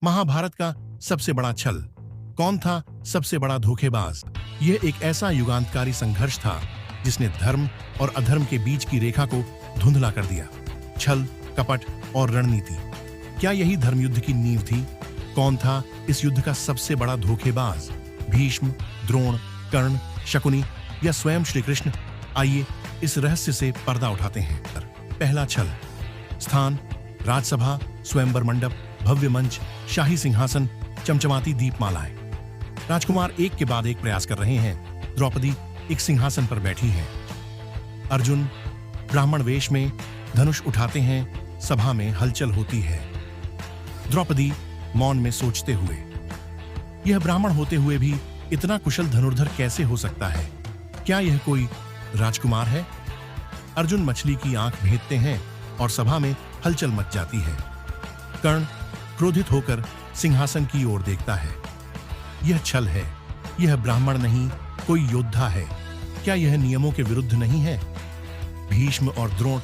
महाभारत का सबसे बड़ा छल। कौन था सबसे बड़ा धोखेबाज? यह एक ऐसा युगांतकारी संघर्ष था जिसने धर्म और अधर्म के बीच की रेखा को धुंधला कर दिया। छल, कपट और रणनीति, क्या यही धर्मयुद्ध की नींव थी? कौन था इस युद्ध का सबसे बड़ा धोखेबाज? भीष्म, द्रोण, कर्ण, शकुनी या स्वयं श्री कृष्ण? आइए इस रहस्य से पर्दा उठाते हैं। पहला छल। स्थान: राजसभा, स्वयंवर मंडप, भव्य मंच, शाही सिंहासन, चमचमाती दीपमालाएं। राजकुमार एक के बाद एक प्रयास कर रहे हैं। द्रौपदी एक सिंहासन पर बैठी है। अर्जुन ब्राह्मण वेश में धनुष उठाते हैं। सभा में हलचल होती है। द्रौपदी मौन में सोचते हुए, यह ब्राह्मण होते हुए भी इतना कुशल धनुर्धर कैसे हो सकता है? क्या यह कोई राजकुमार है? अर्जुन मछली की आंख भेदते हैं और सभा में हलचल मच जाती है। कर्ण क्रोधित होकर सिंहासन की ओर देखता है। यह छल है। यह ब्राह्मण नहीं, कोई योद्धा है। क्या यह नियमों के विरुद्ध नहीं है? भीष्म और द्रोण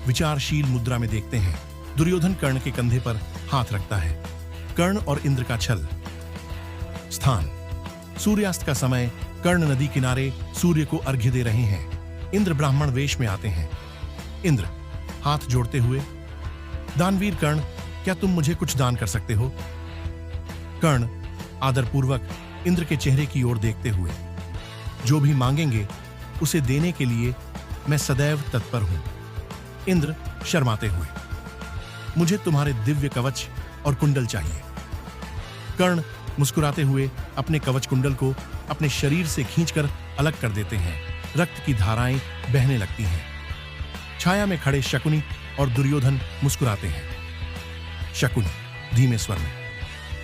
विचारशील मुद्रा में देखते हैं। दुर्योधन कर्ण के कंधे पर हाथ रखता है। कर्ण और इंद्र का छल। स्थान: सूर्यास्त का समय। कर्ण नदी किनारे सूर्य को अर्घ्य दे रहे हैं। इंद्र ब्राह्मण वेश में आते हैं। इंद्र हाथ जोड़ते हुए, दानवीर कर्ण, क्या तुम मुझे कुछ दान कर सकते हो? कर्ण आदरपूर्वक इंद्र के चेहरे की ओर देखते हुए, जो भी मांगेंगे उसे देने के लिए मैं सदैव तत्पर हूं। इंद्र शर्माते हुए, मुझे तुम्हारे दिव्य कवच और कुंडल चाहिए। कर्ण मुस्कुराते हुए अपने कवच कुंडल को अपने शरीर से खींचकर अलग कर देते हैं। रक्त की धाराएं बहने लगती हैं। छाया में खड़े शकुनी और दुर्योधन मुस्कुराते हैं। शकुनी धीमे स्वर में,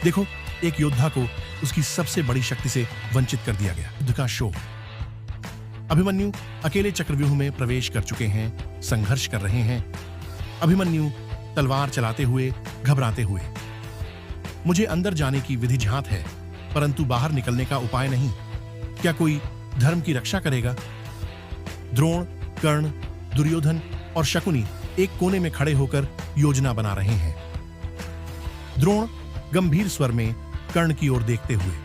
देखो, एक योद्धा को उसकी सबसे बड़ी शक्ति से वंचित कर दिया गया। युद्ध का शोर। अभिमन्यु अकेले चक्रव्यूह में प्रवेश कर चुके हैं। संघर्ष कर रहे हैं। अभिमन्यु तलवार चलाते हुए, घबराते हुए, मुझे अंदर जाने की विधि झांत है, परंतु बाहर निकलने का उपाय नहीं। क्या कोई धर्म की रक्षा करेगा? द्रोण, कर्ण, दुर्योधन और शकुनी एक कोने में खड़े होकर योजना बना रहे हैं। द्रोण गंभीर स्वर में कर्ण की ओर देखते हुए,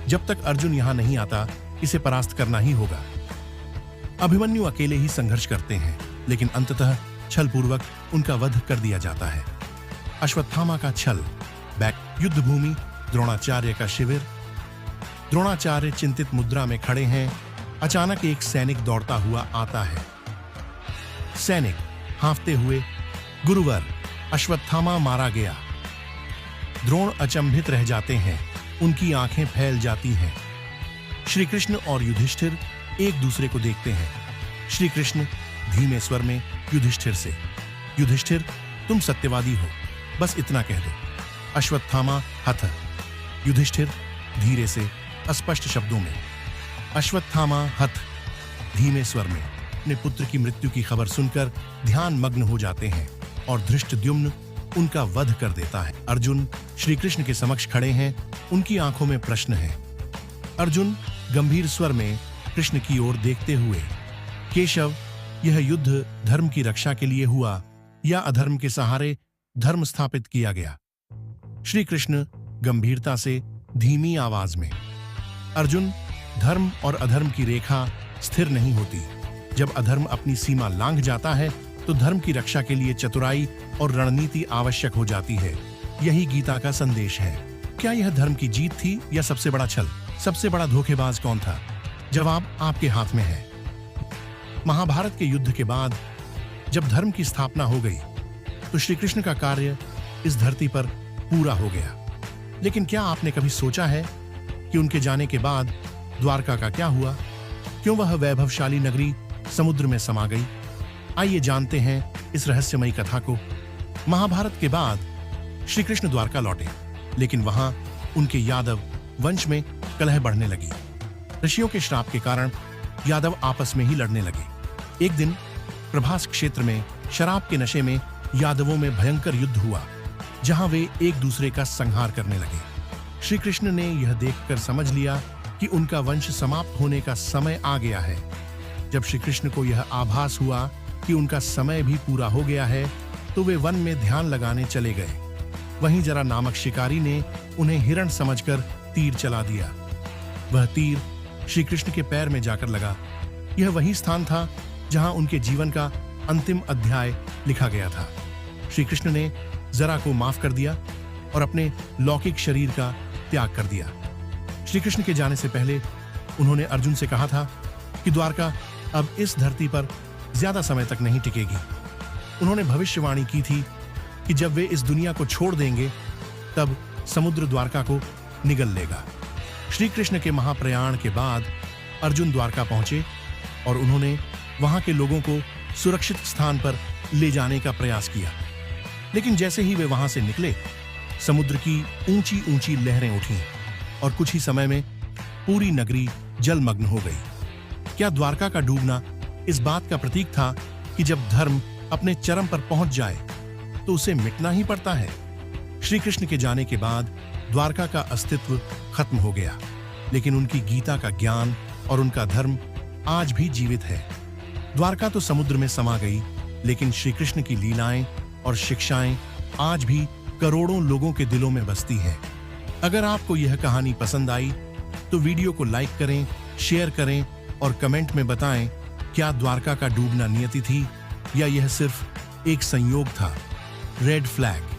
जब तक अर्जुन यहां नहीं आता, इसे परास्त करना ही होगा। अभिमन्यु अकेले ही संघर्ष करते हैं, लेकिन अंततः छलपूर्वक उनका वध कर दिया जाता है। अश्वत्थामा का छल। बैक युद्ध भूमि, द्रोणाचार्य का शिविर। द्रोणाचार्य चिंतित मुद्रा में खड़े हैं। अचानक एक सैनिक दौड़ता हुआ आता है। सैनिक हांफते हुए, गुरुवर, अश्वत्थामा मारा गया। द्रोण अचंभित रह जाते हैं। उनकी आंखें फैल जाती हैं। श्री कृष्ण और युधिष्ठिर एक दूसरे को देखते हैं। श्री कृष्ण धीमे स्वर में युधिष्ठिर से, युधिष्ठिर, तुम सत्यवादी हो, बस इतना कह दो। अश्वत्थामा हथ। युधिष्ठिर धीरे से, अस्पष्ट शब्दों में, अश्वत्थामा हथ। धीमे स्वर में अपने पुत्र की मृत्यु की खबर सुनकर ध्यान मग्न हो जाते हैं और धृष्टद्युम्न उनका वध कर देता है। अर्जुन श्री कृष्ण के समक्ष खड़े हैं। उनकी आंखों में प्रश्न है। अर्जुन गंभीर स्वर में कृष्ण की ओर देखते हुए, केशव, यह युद्ध धर्म की रक्षा के लिए हुआ या अधर्म के सहारे धर्म स्थापित किया गया? श्री कृष्ण गंभीरता से, धीमी आवाज में, अर्जुन, धर्म और अधर्म की रेखा स्थिर नहीं होती। जब अधर्म अपनी सीमा लांघ जाता है तो धर्म की रक्षा के लिए चतुराई और रणनीति आवश्यक हो जाती है। यही गीता का संदेश है। क्या यह धर्म की जीत थी या सबसे बड़ा छल? सबसे बड़ा धोखेबाज कौन था? जवाब आपके हाथ में है। महाभारत के युद्ध के बाद जब धर्म की स्थापना हो गई तो श्री कृष्ण का कार्य इस धरती पर पूरा हो गया। लेकिन क्या आपने कभी सोचा है कि उनके जाने के बाद द्वारका का क्या हुआ? क्यों वह वैभवशाली नगरी समुद्र में समा गई? आइए जानते हैं इस रहस्यमयी कथा को। महाभारत के बाद श्री कृष्ण द्वारका लौटे, लेकिन वहां उनके यादव वंश में कलह बढ़ने लगी। ऋषियों के श्राप के कारण यादव आपस में ही लड़ने लगे। एक दिन प्रभास क्षेत्र में शराब के नशे में यादवों में भयंकर युद्ध हुआ, जहां वे एक दूसरे का संहार करने लगे। श्री कृष्ण ने यह देखकर समझ लिया कि उनका वंश समाप्त होने का समय आ गया है। जब श्री कृष्ण को यह आभास हुआ कि उनका समय भी पूरा हो गया है, तो वे वन में ध्यान लगाने चले गए। वहीं जरा नामक शिकारी ने उन्हें हिरण समझकर तीर चला दिया। वह तीर श्री कृष्ण के पैर में जाकर लगा। यह वही स्थान था जहां उनके जीवन का अंतिम अध्याय लिखा गया था। श्री कृष्ण ने जरा को माफ कर दिया और अपने लौकिक शरीर का त्याग कर दिया। श्री कृष्ण के जाने से पहले उन्होंने अर्जुन से कहा था कि द्वारका अब इस धरती पर ज्यादा समय तक नहीं टिकेगी। उन्होंने भविष्यवाणी की थी कि जब वे इस दुनिया को छोड़ देंगे तब समुद्र द्वारका को निगल लेगा। श्री कृष्ण के महाप्रयाण के बाद अर्जुन द्वारका पहुंचे और उन्होंने वहां के लोगों को सुरक्षित स्थान पर ले जाने का प्रयास किया। लेकिन जैसे ही वे वहां से निकले, समुद्र की ऊंची ऊंची लहरें उठीं और कुछ ही समय में पूरी नगरी जलमग्न हो गई। क्या द्वारका का डूबना इस बात का प्रतीक था कि जब धर्म अपने चरम पर पहुंच जाए तो उसे मिटना ही पड़ता है? श्री कृष्ण के जाने के बाद द्वारका का अस्तित्व खत्म हो गया, लेकिन उनकी गीता का ज्ञान और उनका धर्म आज भी जीवित है। द्वारका तो समुद्र में समा गई, लेकिन श्री कृष्ण की लीलाएं और शिक्षाएं आज भी करोड़ों लोगों के दिलों में बसती हैं। अगर आपको यह कहानी पसंद आई तो वीडियो को लाइक करें, शेयर करें और कमेंट में बताएं क्या द्वारका का डूबना नियति थी या यह सिर्फ एक संयोग था। Red flag.